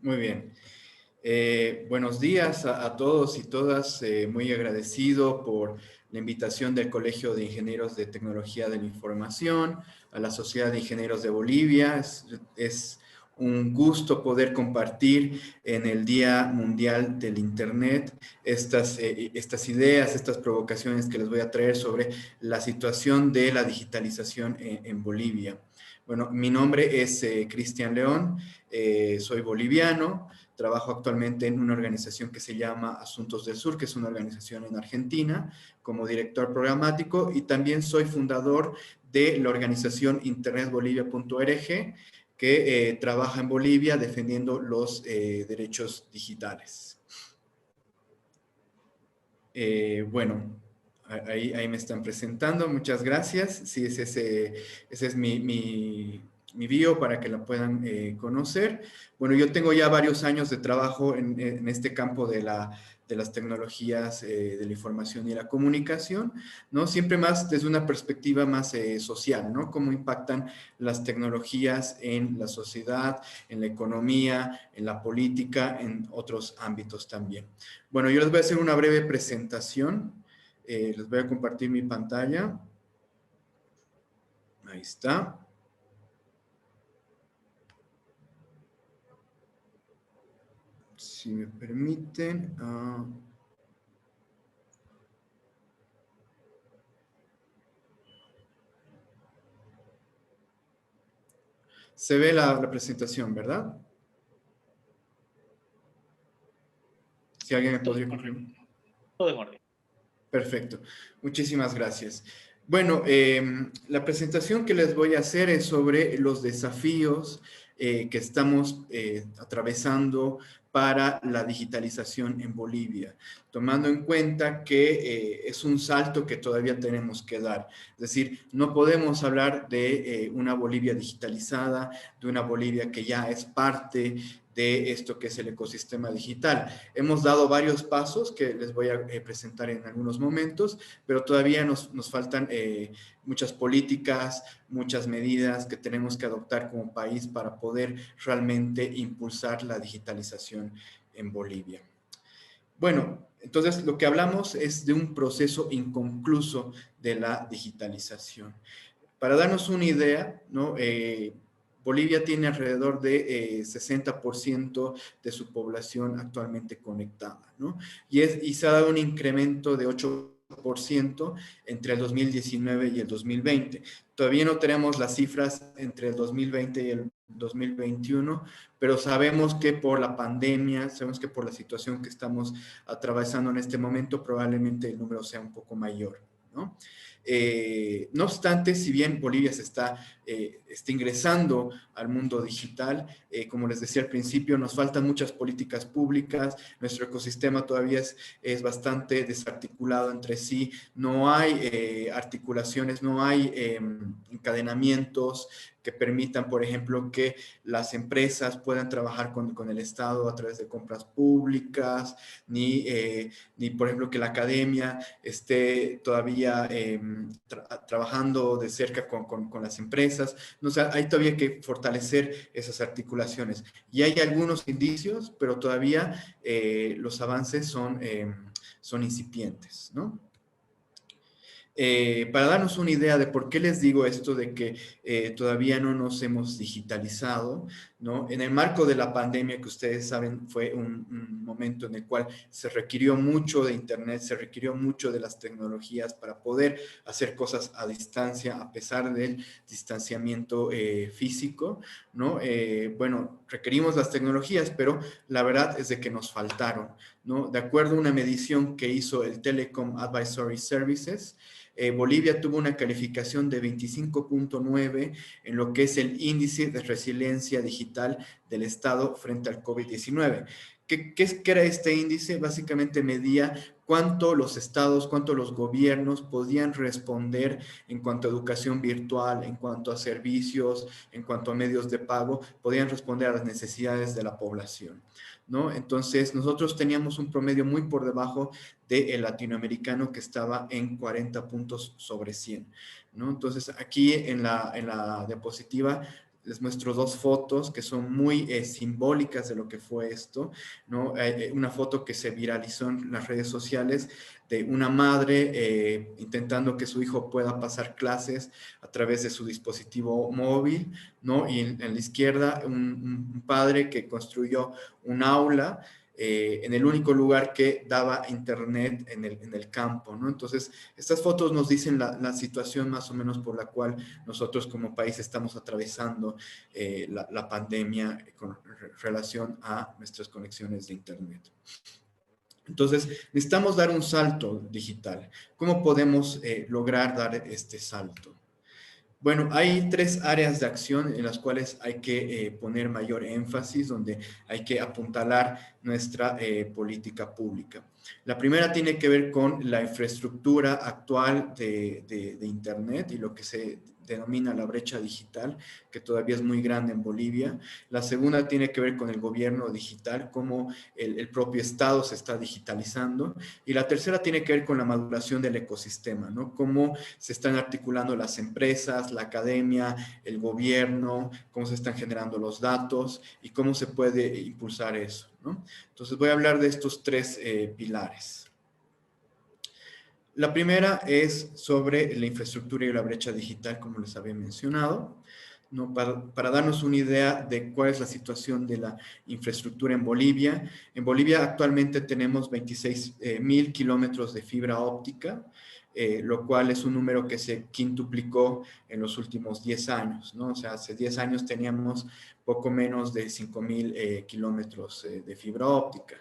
Muy bien. Buenos días a todos y todas. Muy agradecido por la invitación del Colegio de Ingenieros de Tecnología de la Información, a la Sociedad de Ingenieros de Bolivia. Es un gusto poder compartir en el Día Mundial del Internet estas ideas, estas provocaciones que les voy a traer sobre la situación de la digitalización en Bolivia. Bueno, mi nombre es Cristian León, soy boliviano. Trabajo actualmente en una organización que se llama Asuntos del Sur, que es una organización en Argentina, como director programático, y también soy fundador de la organización internetbolivia.org, que trabaja en Bolivia defendiendo los derechos digitales. Bueno, ahí me están presentando, muchas gracias. Sí, ese es mi bio para que la puedan conocer. Bueno, yo tengo ya varios años de trabajo en este campo de las tecnologías de la información y la comunicación, ¿no? Siempre más desde una perspectiva más social, ¿no? Cómo impactan las tecnologías en la sociedad, en la economía, en la política, en otros ámbitos también. Bueno, yo les voy a hacer una breve presentación. Les voy a compartir mi pantalla. Ahí está. Si me permiten. Se ve la presentación, ¿verdad? Si alguien me podría confirmar. Todo en orden. Perfecto. Muchísimas gracias. Bueno, la presentación que les voy a hacer es sobre los desafíos que estamos atravesando para la digitalización en Bolivia, tomando en cuenta que es un salto que todavía tenemos que dar. Es decir, no podemos hablar de una Bolivia digitalizada, de una Bolivia que ya es parte de esto que es el ecosistema digital. Hemos dado varios pasos que les voy a presentar en algunos momentos, pero todavía nos faltan muchas políticas, muchas medidas que tenemos que adoptar como país para poder realmente impulsar la digitalización en Bolivia. Bueno, entonces lo que hablamos es de un proceso inconcluso de la digitalización. Para darnos una idea, ¿no? Bolivia tiene alrededor de 60% de su población actualmente conectada, ¿no? Y se ha dado un incremento de 8% entre el 2019 y el 2020. Todavía no tenemos las cifras entre el 2020 y el 2021, pero sabemos que por la pandemia, sabemos que por la situación que estamos atravesando en este momento, probablemente el número sea un poco mayor, ¿no? No obstante, si bien Bolivia se está ingresando al mundo digital, como les decía al principio, nos faltan muchas políticas públicas, nuestro ecosistema todavía es bastante desarticulado entre sí, no hay articulaciones, no hay encadenamientos que permitan, por ejemplo, que las empresas puedan trabajar con el Estado a través de compras públicas, ni por ejemplo, que la academia esté todavía trabajando de cerca con las empresas. No, o sea, hay todavía que fortalecer esas articulaciones. Y hay algunos indicios, pero todavía los avances son incipientes, ¿no? Para darnos una idea de por qué les digo esto de que todavía no nos hemos digitalizado, ¿no? En el marco de la pandemia, que ustedes saben, fue un momento en el cual se requirió mucho de Internet, se requirió mucho de las tecnologías para poder hacer cosas a distancia, a pesar del distanciamiento físico, ¿no? Bueno, requerimos las tecnologías, pero la verdad es de que nos faltaron, ¿no? De acuerdo a una medición que hizo el Telecom Advisory Services, Bolivia tuvo una calificación de 25.9 en lo que es el índice de resiliencia digital del Estado frente al COVID-19. ¿Qué era este índice? Básicamente medía cuánto los estados, cuánto los gobiernos podían responder en cuanto a educación virtual, en cuanto a servicios, en cuanto a medios de pago, podían responder a las necesidades de la población, ¿no? Entonces, nosotros teníamos un promedio muy por debajo del latinoamericano, que estaba en 40 puntos sobre 100, ¿no? Entonces, aquí en la diapositiva les muestro dos fotos que son muy simbólicas de lo que fue esto, ¿no? Una foto que se viralizó en las redes sociales de una madre intentando que su hijo pueda pasar clases a través de su dispositivo móvil, ¿no? Y en la izquierda un padre que construyó un aula en el único lugar que daba internet en el campo, ¿no? Entonces, estas fotos nos dicen la situación más o menos por la cual nosotros como país estamos atravesando la pandemia con relación a nuestras conexiones de internet. Entonces, necesitamos dar un salto digital. ¿Cómo podemos lograr dar este salto? Bueno, hay tres áreas de acción en las cuales hay que poner mayor énfasis, donde hay que apuntalar nuestra política pública. La primera tiene que ver con la infraestructura actual de Internet y lo que se denomina la brecha digital, que todavía es muy grande en Bolivia. La segunda tiene que ver con el gobierno digital, cómo el propio Estado se está digitalizando. Y la tercera tiene que ver con la maduración del ecosistema, ¿no? Cómo se están articulando las empresas, la academia, el gobierno, cómo se están generando los datos y cómo se puede impulsar eso, ¿no? Entonces voy a hablar de estos tres pilares. La primera es sobre la infraestructura y la brecha digital, como les había mencionado, ¿no? Para darnos una idea de cuál es la situación de la infraestructura en Bolivia. En Bolivia actualmente tenemos 26.000 kilómetros de fibra óptica, lo cual es un número que se quintuplicó en los últimos 10 años, ¿no? O sea, hace 10 años teníamos poco menos de 5.000 kilómetros de fibra óptica.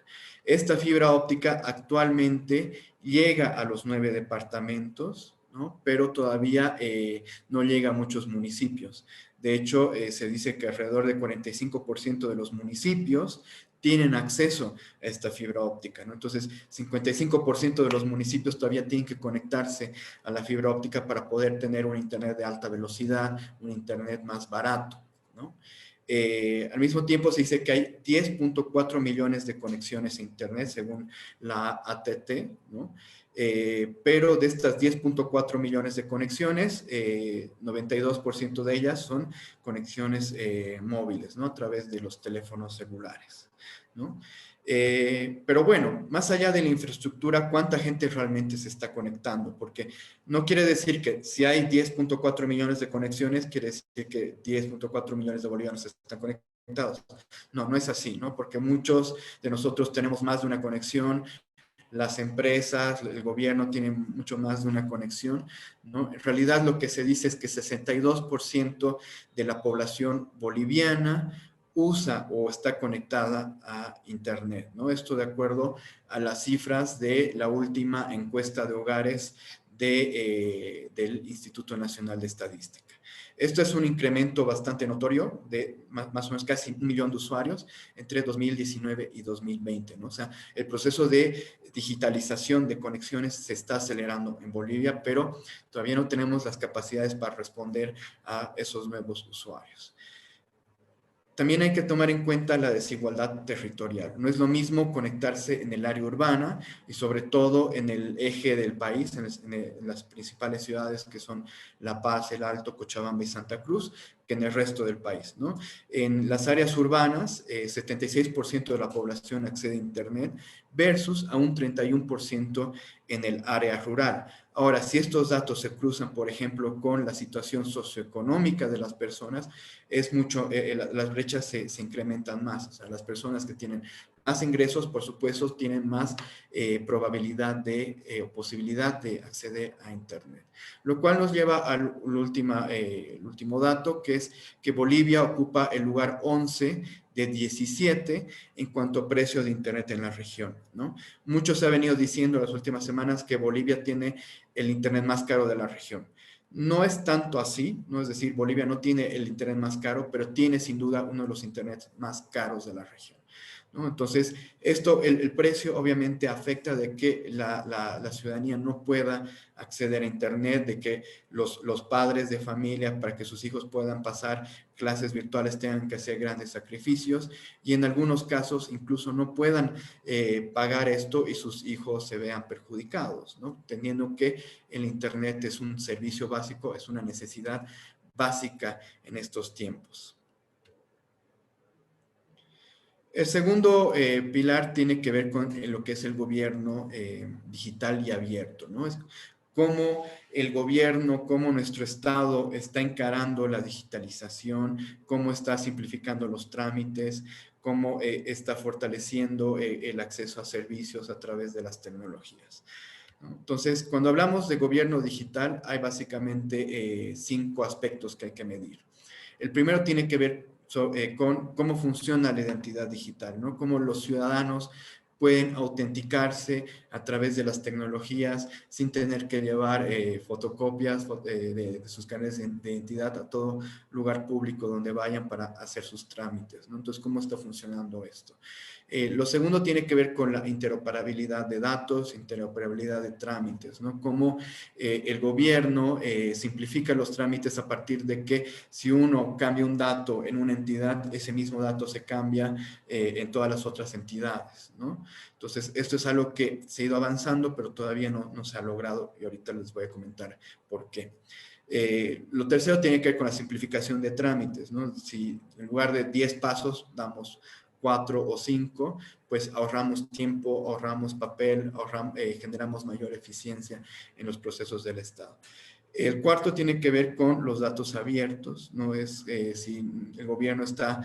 Esta fibra óptica actualmente llega a los 9 departamentos, ¿no? Pero todavía no llega a muchos municipios. De hecho, se dice que alrededor del 45% de los municipios tienen acceso a esta fibra óptica, ¿no? Entonces, 55% de los municipios todavía tienen que conectarse a la fibra óptica para poder tener un internet de alta velocidad, un internet más barato, ¿no? Al mismo tiempo se dice que hay 10.4 millones de conexiones a internet según la ATT, ¿no? Pero de estas 10.4 millones de conexiones, 92% de ellas son conexiones móviles, ¿no? A través de los teléfonos celulares, ¿no? Pero bueno, más allá de la infraestructura, ¿cuánta gente realmente se está conectando? Porque no quiere decir que si hay 10.4 millones de conexiones, quiere decir que 10.4 millones de bolivianos están conectados. No, no es así, ¿no? Porque muchos de nosotros tenemos más de una conexión, las empresas, el gobierno tienen mucho más de una conexión, ¿no? En realidad lo que se dice es que 62% de la población boliviana usa o está conectada a Internet, ¿no? Esto de acuerdo a las cifras de la última encuesta de hogares del Instituto Nacional de Estadística. Esto es un incremento bastante notorio de más o menos casi 1 millón de usuarios entre 2019 y 2020, ¿no? O sea, el proceso de digitalización de conexiones se está acelerando en Bolivia, pero todavía no tenemos las capacidades para responder a esos nuevos usuarios. También hay que tomar en cuenta la desigualdad territorial. No es lo mismo conectarse en el área urbana y sobre todo en el eje del país, en las principales ciudades que son La Paz, El Alto, Cochabamba y Santa Cruz, que en el resto del país, ¿no? En las áreas urbanas, 76% de la población accede a Internet versus a un 31% en el área rural. Ahora, si estos datos se cruzan, por ejemplo, con la situación socioeconómica de las personas, es mucho, las brechas se incrementan más. O sea, las personas que tienen más ingresos, por supuesto, tienen más probabilidad o posibilidad de acceder a Internet. Lo cual nos lleva al último dato, que es que Bolivia ocupa el lugar 11 de 17 en cuanto a precio de Internet en la región, ¿no? Mucho se ha venido diciendo las últimas semanas que Bolivia tiene el Internet más caro de la región. No es tanto así, ¿no? Es decir, Bolivia no tiene el Internet más caro, pero tiene sin duda uno de los Internets más caros de la región, ¿no? Entonces, el precio obviamente afecta de que la ciudadanía no pueda acceder a Internet, de que los padres de familia, para que sus hijos puedan pasar clases virtuales, tengan que hacer grandes sacrificios y en algunos casos incluso no puedan pagar esto y sus hijos se vean perjudicados, ¿no? Teniendo que el Internet es un servicio básico, es una necesidad básica en estos tiempos. El segundo pilar tiene que ver con lo que es el gobierno digital y abierto, ¿no? Es cómo el gobierno, cómo nuestro Estado está encarando la digitalización, cómo está simplificando los trámites, cómo está fortaleciendo el acceso a servicios a través de las tecnologías, ¿no? Entonces, cuando hablamos de gobierno digital, hay básicamente 5 aspectos que hay que medir. El primero tiene que ver con cómo funciona la identidad digital, ¿no? Cómo los ciudadanos pueden autenticarse a través de las tecnologías sin tener que llevar fotocopias de sus carnes de identidad a todo lugar público donde vayan para hacer sus trámites, ¿no? Entonces, ¿cómo está funcionando esto? Lo segundo tiene que ver con la interoperabilidad de datos, interoperabilidad de trámites, ¿no? Cómo el gobierno simplifica los trámites a partir de que si uno cambia un dato en una entidad, ese mismo dato se cambia en todas las otras entidades, ¿no? Entonces, esto es algo que se ha ido avanzando, pero todavía no se ha logrado y ahorita les voy a comentar por qué. Lo tercero tiene que ver con la simplificación de trámites, ¿no? Si en lugar de 10 pasos damos 4 o 5, pues ahorramos tiempo, ahorramos papel, generamos mayor eficiencia en los procesos del Estado. El cuarto tiene que ver con los datos abiertos, no es si el gobierno está,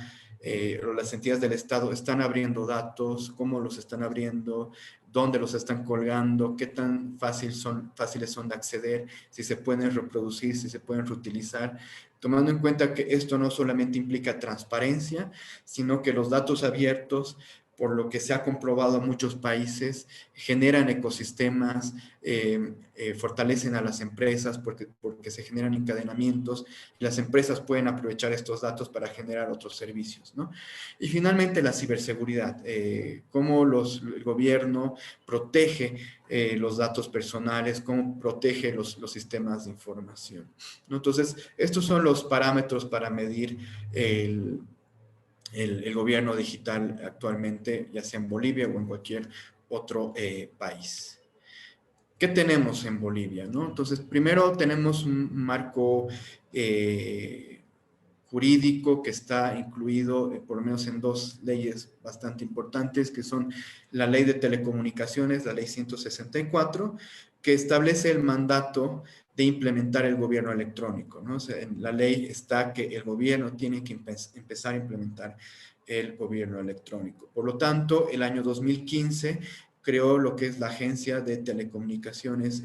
o las entidades del Estado están abriendo datos, cómo los están abriendo, dónde los están colgando, qué tan fáciles son de acceder, si se pueden reproducir, si se pueden reutilizar, tomando en cuenta que esto no solamente implica transparencia, sino que los datos abiertos, por lo que se ha comprobado en muchos países, generan ecosistemas, fortalecen a las empresas porque se generan encadenamientos y las empresas pueden aprovechar estos datos para generar otros servicios, ¿no? Y finalmente la ciberseguridad, cómo el gobierno protege los datos personales, cómo protege los sistemas de información, ¿no? Entonces, estos son los parámetros para medir el gobierno digital actualmente, ya sea en Bolivia o en cualquier otro país. ¿Qué tenemos en Bolivia, no? Entonces, primero tenemos un marco jurídico que está incluido por lo menos en 2 leyes bastante importantes, que son la Ley de Telecomunicaciones, la Ley 164, que establece el mandato de implementar el gobierno electrónico, ¿no? O sea, en la ley está que el gobierno tiene que empezar a implementar el gobierno electrónico. Por lo tanto, el año 2015 creó lo que es la Agencia de Telecomunicaciones,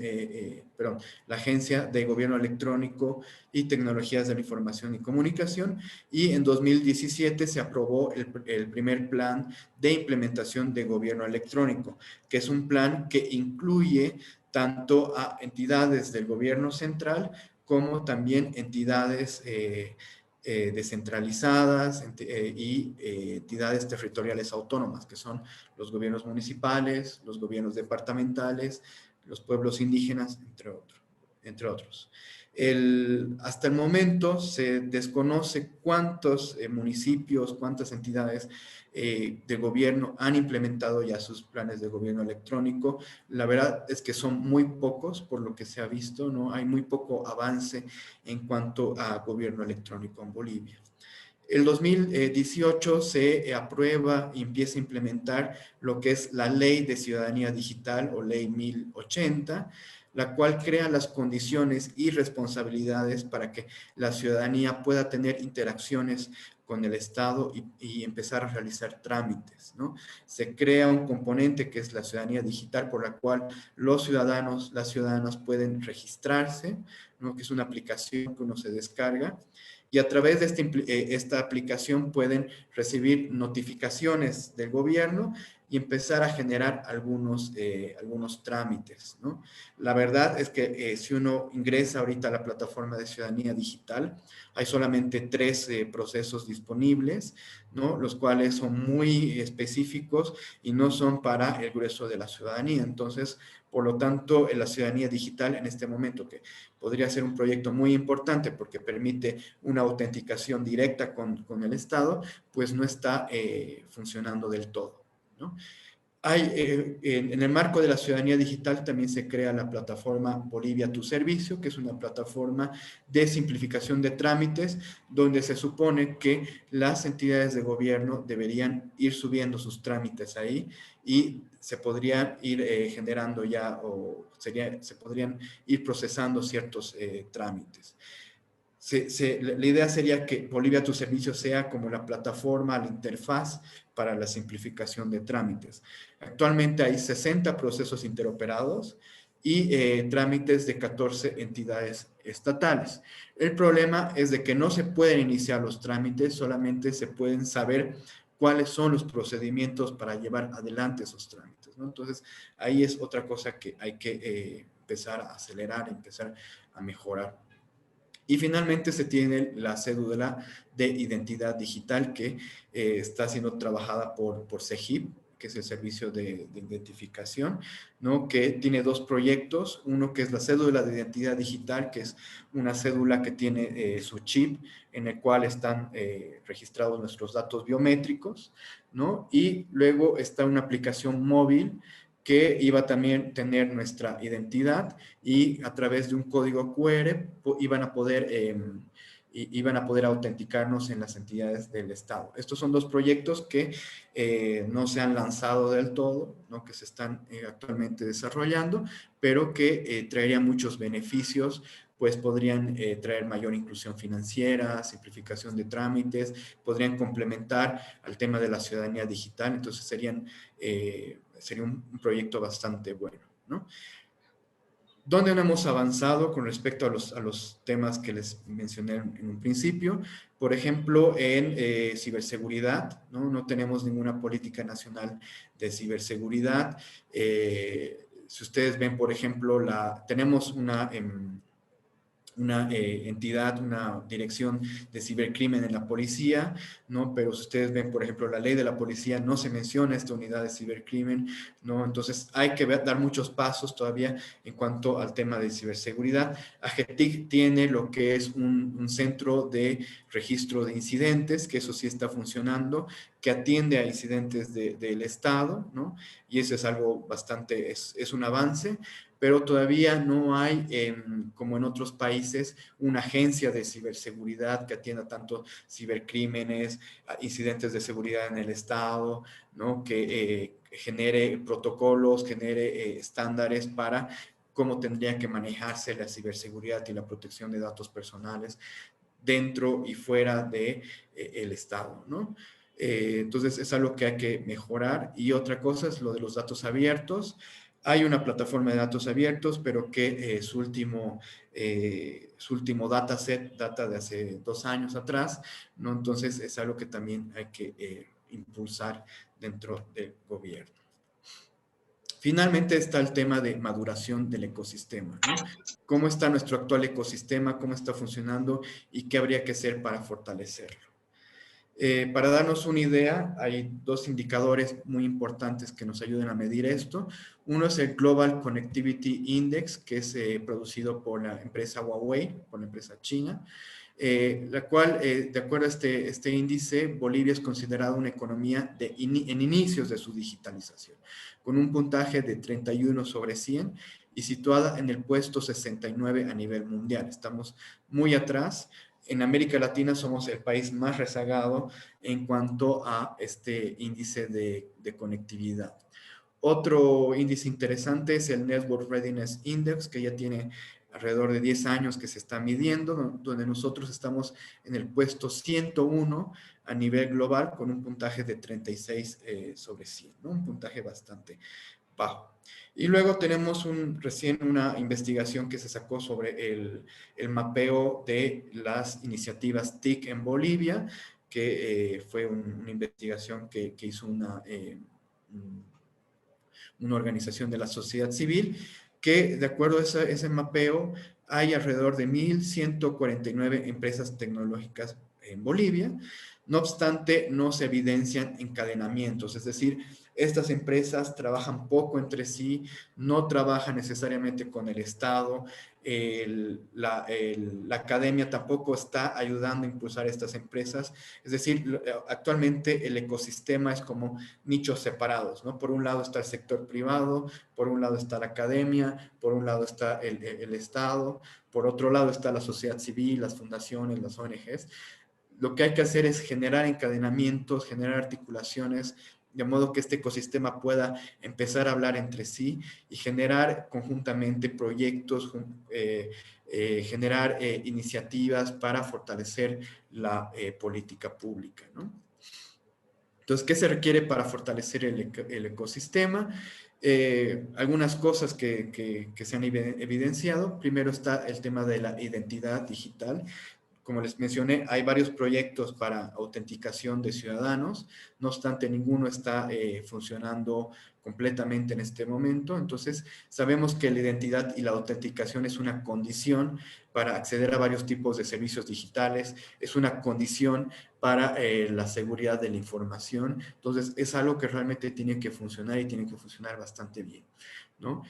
la Agencia de Gobierno Electrónico y Tecnologías de la Información y Comunicación, y en 2017 se aprobó el primer plan de implementación de gobierno electrónico, que es un plan que incluye tanto a entidades del gobierno central como también entidades descentralizadas y entidades territoriales autónomas, que son los gobiernos municipales, los gobiernos departamentales, los pueblos indígenas, entre otros. Hasta el momento se desconoce cuántos municipios, cuántas entidades de gobierno han implementado ya sus planes de gobierno electrónico. La verdad es que son muy pocos por lo que se ha visto, ¿no? Hay muy poco avance en cuanto a gobierno electrónico en Bolivia. El 2018 se aprueba y empieza a implementar lo que es la Ley de Ciudadanía Digital o Ley 1080, la cual crea las condiciones y responsabilidades para que la ciudadanía pueda tener interacciones con el Estado y empezar a realizar trámites, ¿no? Se crea un componente que es la ciudadanía digital por la cual los ciudadanos, las ciudadanas pueden registrarse, ¿no? Que es una aplicación que uno se descarga y a través de esta aplicación pueden recibir notificaciones del gobierno y empezar a generar algunos trámites, ¿no? La verdad es que si uno ingresa ahorita a la plataforma de ciudadanía digital, hay solamente 3 procesos disponibles, ¿no? Los cuales son muy específicos y no son para el grueso de la ciudadanía. Entonces, por lo tanto, la ciudadanía digital en este momento, que podría ser un proyecto muy importante porque permite una autenticación directa con el Estado, pues no está funcionando del todo, ¿no? En el marco de la ciudadanía digital también se crea la plataforma Bolivia Tu Servicio, que es una plataforma de simplificación de trámites, donde se supone que las entidades de gobierno deberían ir subiendo sus trámites ahí y se podrían ir generando ya, se podrían ir procesando ciertos trámites. La idea sería que Bolivia Tu Servicio sea como la plataforma, la interfaz para la simplificación de trámites. Actualmente hay 60 procesos interoperados y trámites de 14 entidades estatales. El problema es de que no se pueden iniciar los trámites, solamente se pueden saber cuáles son los procedimientos para llevar adelante esos trámites, ¿no? Entonces, ahí es otra cosa que hay que empezar a acelerar, empezar a mejorar. Y finalmente se tiene la cédula de identidad digital que está siendo trabajada por CEGIP, que es el servicio de identificación, ¿no? Que tiene dos proyectos, uno que es la cédula de identidad digital, que es una cédula que tiene su chip en el cual están registrados nuestros datos biométricos, ¿no? Y luego está una aplicación móvil que iba también a tener nuestra identidad y a través de un código QR iban a poder autenticarnos en las entidades del Estado. Estos son dos proyectos que no se han lanzado del todo, ¿no? Que se están actualmente desarrollando, pero que traerían muchos beneficios, pues podrían traer mayor inclusión financiera, simplificación de trámites, podrían complementar al tema de la ciudadanía digital, entonces sería un proyecto bastante bueno, ¿no? ¿Dónde no hemos avanzado con respecto a los temas que les mencioné en un principio? Por ejemplo, en ciberseguridad, ¿no? No tenemos ninguna política nacional de ciberseguridad. Si ustedes ven, por ejemplo, tenemos una entidad, una dirección de cibercrimen en la policía, ¿no? Pero si ustedes ven, por ejemplo, la ley de la policía, no se menciona esta unidad de cibercrimen, ¿no? Entonces hay que dar muchos pasos todavía en cuanto al tema de ciberseguridad. AGETIC tiene lo que es un centro de registro de incidentes, que eso sí está funcionando, que atiende a incidentes del Estado, ¿no? Y eso es algo bastante, es un avance, pero todavía no hay, como en otros países, una agencia de ciberseguridad que atienda tanto cibercrímenes, incidentes de seguridad en el Estado, ¿no? Que genere protocolos, genere estándares para cómo tendría que manejarse la ciberseguridad y la protección de datos personales dentro y fuera de el Estado, ¿no? Entonces es algo que hay que mejorar. Y otra cosa es lo de los datos abiertos. Hay una plataforma de datos abiertos, pero que su último dataset data de hace 2 años atrás, ¿no? Entonces es algo que también hay que impulsar dentro del gobierno. Finalmente está el tema de maduración del ecosistema, ¿no? ¿Cómo está nuestro actual ecosistema? ¿Cómo está funcionando? ¿Y qué habría que hacer para fortalecerlo? Para darnos una idea, hay 2 indicadores muy importantes que nos ayudan a medir esto. Uno es el Global Connectivity Index, que es producido por la empresa Huawei, por la empresa china, la cual, de acuerdo a este índice, Bolivia es considerada una economía en inicios de su digitalización, con un puntaje de 31 sobre 100 y situada en el puesto 69 a nivel mundial. Estamos muy atrás. En América Latina somos el país más rezagado en cuanto a este índice de conectividad. Otro índice interesante es el Network Readiness Index, que ya tiene alrededor de 10 años que se está midiendo, donde nosotros estamos en el puesto 101 a nivel global con un puntaje de 36 sobre 100, ¿no? Un puntaje bastante bajo. Y luego tenemos recién una investigación que se sacó sobre el mapeo de las iniciativas TIC en Bolivia, que fue una investigación que hizo una organización de la sociedad civil, que de acuerdo a ese mapeo hay alrededor de 1.149 empresas tecnológicas en Bolivia. No obstante, no se evidencian encadenamientos, es decir, Estas empresas trabajan poco entre sí, no trabajan necesariamente con el Estado, la academia tampoco está ayudando a impulsar estas empresas. Es decir, actualmente el ecosistema es como nichos separados, ¿no? Por un lado está el sector privado, por un lado está la academia, por un lado está el Estado, por otro lado está la sociedad civil, las fundaciones, las ONGs. Lo que hay que hacer es generar encadenamientos, generar articulaciones, de modo que este ecosistema pueda empezar a hablar entre sí y generar conjuntamente proyectos, generar iniciativas para fortalecer la política pública, ¿no? Entonces, ¿qué se requiere para fortalecer el ecosistema? Algunas cosas que se han evidenciado. Primero está el tema de la identidad digital. Como les mencioné, hay varios proyectos para autenticación de ciudadanos, no obstante, ninguno está funcionando completamente en este momento. Entonces, sabemos que la identidad y la autenticación es una condición para acceder a varios tipos de servicios digitales, es una condición para la seguridad de la información. Entonces, es algo que realmente tiene que funcionar y tiene que funcionar bastante bien, ¿no?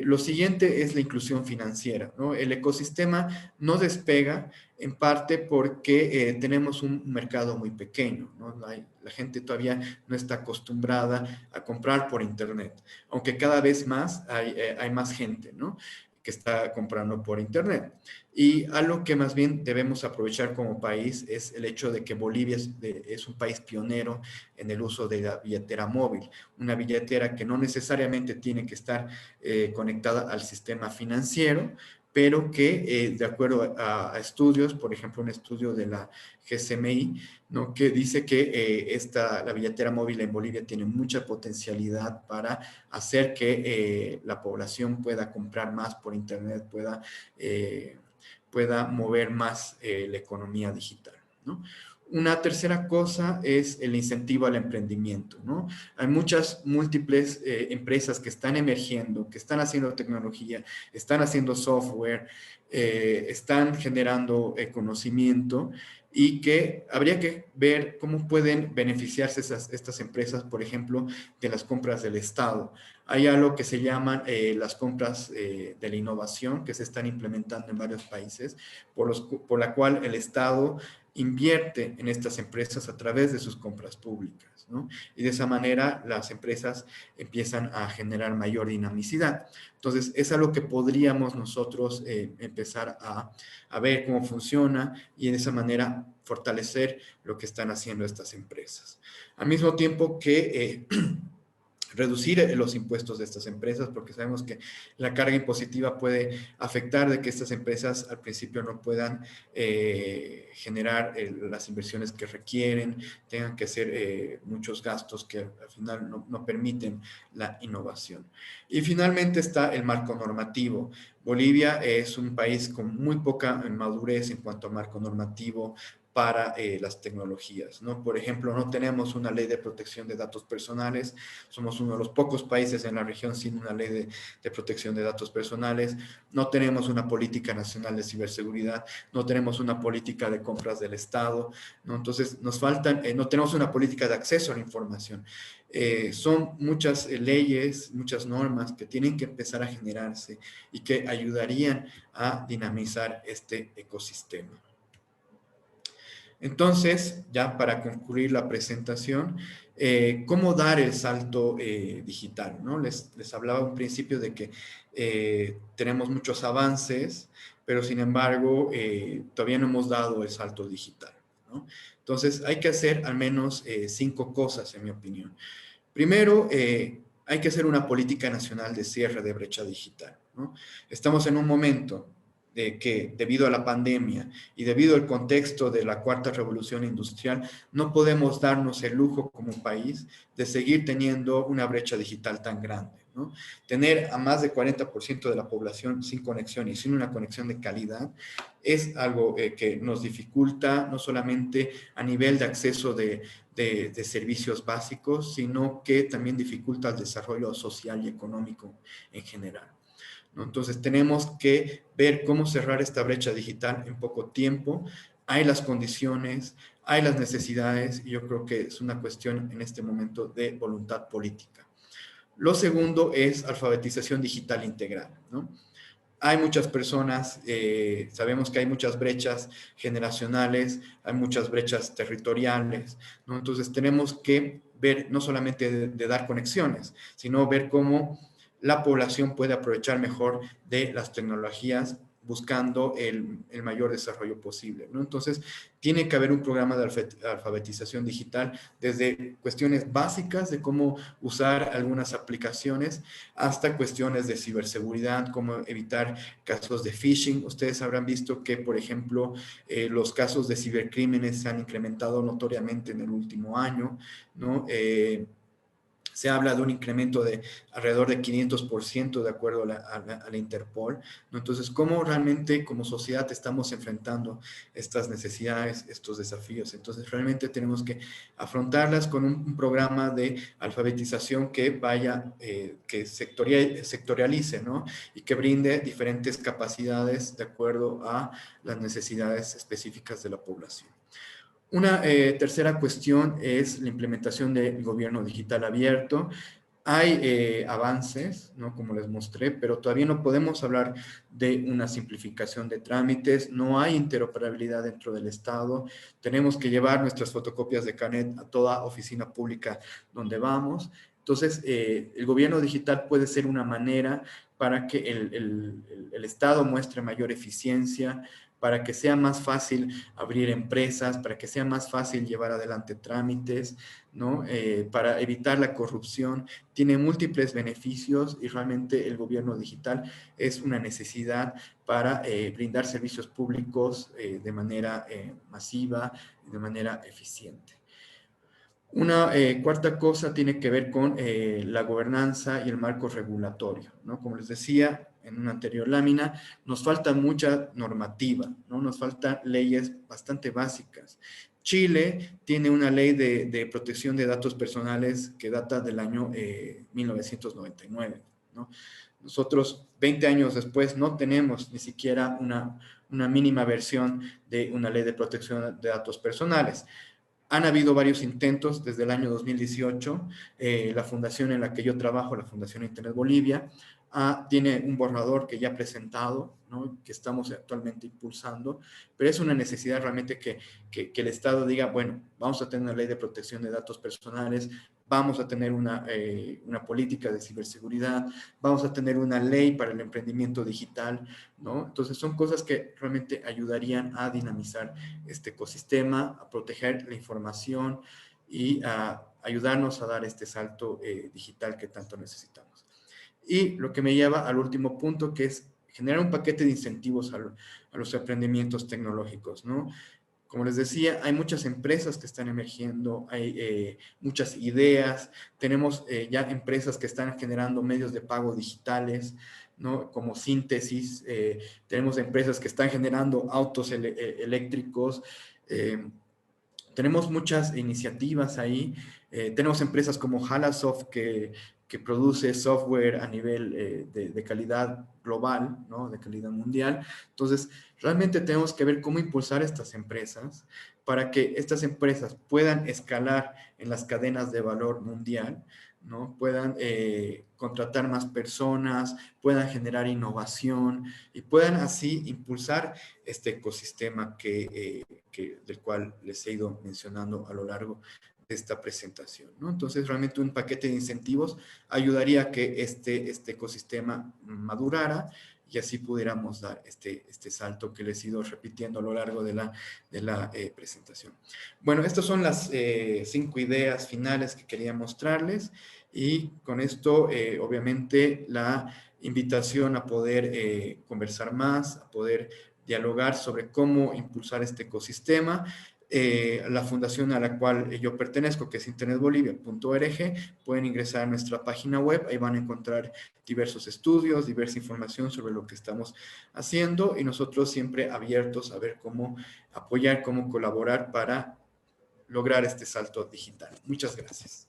Lo siguiente es la inclusión financiera, ¿no? El ecosistema no despega en parte porque tenemos un mercado muy pequeño, ¿no? La gente todavía no está acostumbrada a comprar por internet, aunque cada vez más hay más gente, ¿no? Que está comprando por internet. Y algo que más bien debemos aprovechar como país es el hecho de que Bolivia es un país pionero en el uso de la billetera móvil, una billetera que no necesariamente tiene que estar conectada al sistema financiero, pero que de acuerdo a estudios, por ejemplo, un estudio de la GCMI, ¿no? Que dice que la billetera móvil en Bolivia tiene mucha potencialidad para hacer que la población pueda comprar más por internet, pueda mover más la economía digital, ¿no? Una tercera cosa es el incentivo al emprendimiento, ¿no? Hay muchas múltiples empresas que están emergiendo, que están haciendo tecnología, están haciendo software, están generando conocimiento y que habría que ver cómo pueden beneficiarse estas empresas, por ejemplo, de las compras del Estado. Hay algo que se llaman las compras de la innovación que se están implementando en varios países, por la cual el Estado invierte en estas empresas a través de sus compras públicas, ¿no? Y de esa manera las empresas empiezan a generar mayor dinamicidad. Entonces, es algo que podríamos nosotros empezar a ver cómo funciona y de esa manera fortalecer lo que están haciendo estas empresas. Al mismo tiempo que reducir los impuestos de estas empresas, porque sabemos que la carga impositiva puede afectar de que estas empresas al principio no puedan generar las inversiones que requieren, tengan que hacer muchos gastos que al final no permiten la innovación. Y finalmente está el marco normativo. Bolivia es un país con muy poca madurez en cuanto a marco normativo para las tecnologías, ¿no? Por ejemplo, no tenemos una ley de protección de datos personales, somos uno de los pocos países en la región sin una ley de protección de datos personales, no tenemos una política nacional de ciberseguridad, no tenemos una política de compras del Estado, ¿no? Entonces nos faltan, no tenemos una política de acceso a la información. Son muchas leyes, muchas normas que tienen que empezar a generarse y que ayudarían a dinamizar este ecosistema. Entonces, ya para concluir la presentación, ¿cómo dar el salto digital? ¿No? Les hablaba un principio de que tenemos muchos avances, pero sin embargo, todavía no hemos dado el salto digital, ¿no? Entonces, hay que hacer al menos 5 cosas, en mi opinión. Primero, hay que hacer una política nacional de cierre de brecha digital, ¿no? Estamos en un momento de que debido a la pandemia y debido al contexto de la cuarta revolución industrial, no podemos darnos el lujo como país de seguir teniendo una brecha digital tan grande, ¿no? Tener a más de 40% de la población sin conexión y sin una conexión de calidad es algo que nos dificulta no solamente a nivel de acceso de servicios básicos, sino que también dificulta el desarrollo social y económico en general, ¿no? Entonces tenemos que ver cómo cerrar esta brecha digital en poco tiempo. Hay las condiciones, hay las necesidades y yo creo que es una cuestión en este momento de voluntad política. Lo segundo es alfabetización digital integral, ¿no? Hay muchas personas, sabemos que hay muchas brechas generacionales, hay muchas brechas territoriales, ¿no? Entonces tenemos que ver, no solamente de dar conexiones, sino ver cómo la población puede aprovechar mejor de las tecnologías buscando el mayor desarrollo posible, ¿no? Entonces, tiene que haber un programa de alfabetización digital desde cuestiones básicas de cómo usar algunas aplicaciones hasta cuestiones de ciberseguridad, cómo evitar casos de phishing. Ustedes habrán visto que, por ejemplo, los casos de cibercrímenes se han incrementado notoriamente en el último año, ¿no? Se habla de un incremento de alrededor de 500% de acuerdo a la Interpol, ¿no? Entonces, ¿cómo realmente como sociedad estamos enfrentando estas necesidades, estos desafíos? Entonces, realmente tenemos que afrontarlas con un programa de alfabetización que vaya, que sectorialice, ¿no? Y que brinde diferentes capacidades de acuerdo a las necesidades específicas de la población. Una tercera cuestión es la implementación del gobierno digital abierto. Hay avances, ¿no? Como les mostré, pero todavía no podemos hablar de una simplificación de trámites, no hay interoperabilidad dentro del Estado, tenemos que llevar nuestras fotocopias de carnet a toda oficina pública donde vamos. Entonces, el gobierno digital puede ser una manera para que el Estado muestre mayor eficiencia, para que sea más fácil abrir empresas, para que sea más fácil llevar adelante trámites, ¿no? Para evitar la corrupción. Tiene múltiples beneficios y realmente el gobierno digital es una necesidad para brindar servicios públicos de manera masiva y de manera eficiente. Una cuarta cosa tiene que ver con la gobernanza y el marco regulatorio, ¿no? Como les decía en una anterior lámina, nos falta mucha normativa, ¿no? Nos faltan leyes bastante básicas. Chile tiene una ley de protección de datos personales que data del año 1999, ¿no? Nosotros, 20 años después, no tenemos ni siquiera una mínima versión de una ley de protección de datos personales. Han habido varios intentos desde el año 2018. La fundación en la que yo trabajo, la Fundación Internet Bolivia, tiene un borrador que ya ha presentado, ¿no? Que estamos actualmente impulsando, pero es una necesidad realmente que el Estado diga, bueno, vamos a tener una ley de protección de datos personales, vamos a tener una política de ciberseguridad, vamos a tener una ley para el emprendimiento digital, ¿no? Entonces son cosas que realmente ayudarían a dinamizar este ecosistema, a proteger la información y a ayudarnos a dar este salto digital que tanto necesitamos. Y lo que me lleva al último punto, que es generar un paquete de incentivos a los emprendimientos tecnológicos, ¿no? Como les decía, hay muchas empresas que están emergiendo, hay muchas ideas, tenemos ya empresas que están generando medios de pago digitales, ¿no? Como Síntesis, tenemos empresas que están generando autos eléctricos, eh, tenemos muchas iniciativas ahí. Tenemos empresas como Halasoft que produce software a nivel de calidad global, ¿no? De calidad mundial. Entonces, realmente tenemos que ver cómo impulsar estas empresas para que estas empresas puedan escalar en las cadenas de valor mundial, ¿no? Puedan contratar más personas, puedan generar innovación y puedan así impulsar este ecosistema del cual les he ido mencionando a lo largo de esta presentación, ¿no? Entonces, realmente un paquete de incentivos ayudaría a que este ecosistema madurara y así pudiéramos dar este salto que les he ido repitiendo a lo largo de la presentación. Bueno, estas son las 5 ideas finales que quería mostrarles y con esto, obviamente, la invitación a poder conversar más, a poder dialogar sobre cómo impulsar este ecosistema. La fundación a la cual yo pertenezco, que es internetbolivia.org, pueden ingresar a nuestra página web, ahí van a encontrar diversos estudios, diversa información sobre lo que estamos haciendo y nosotros siempre abiertos a ver cómo apoyar, cómo colaborar para lograr este salto digital. Muchas gracias.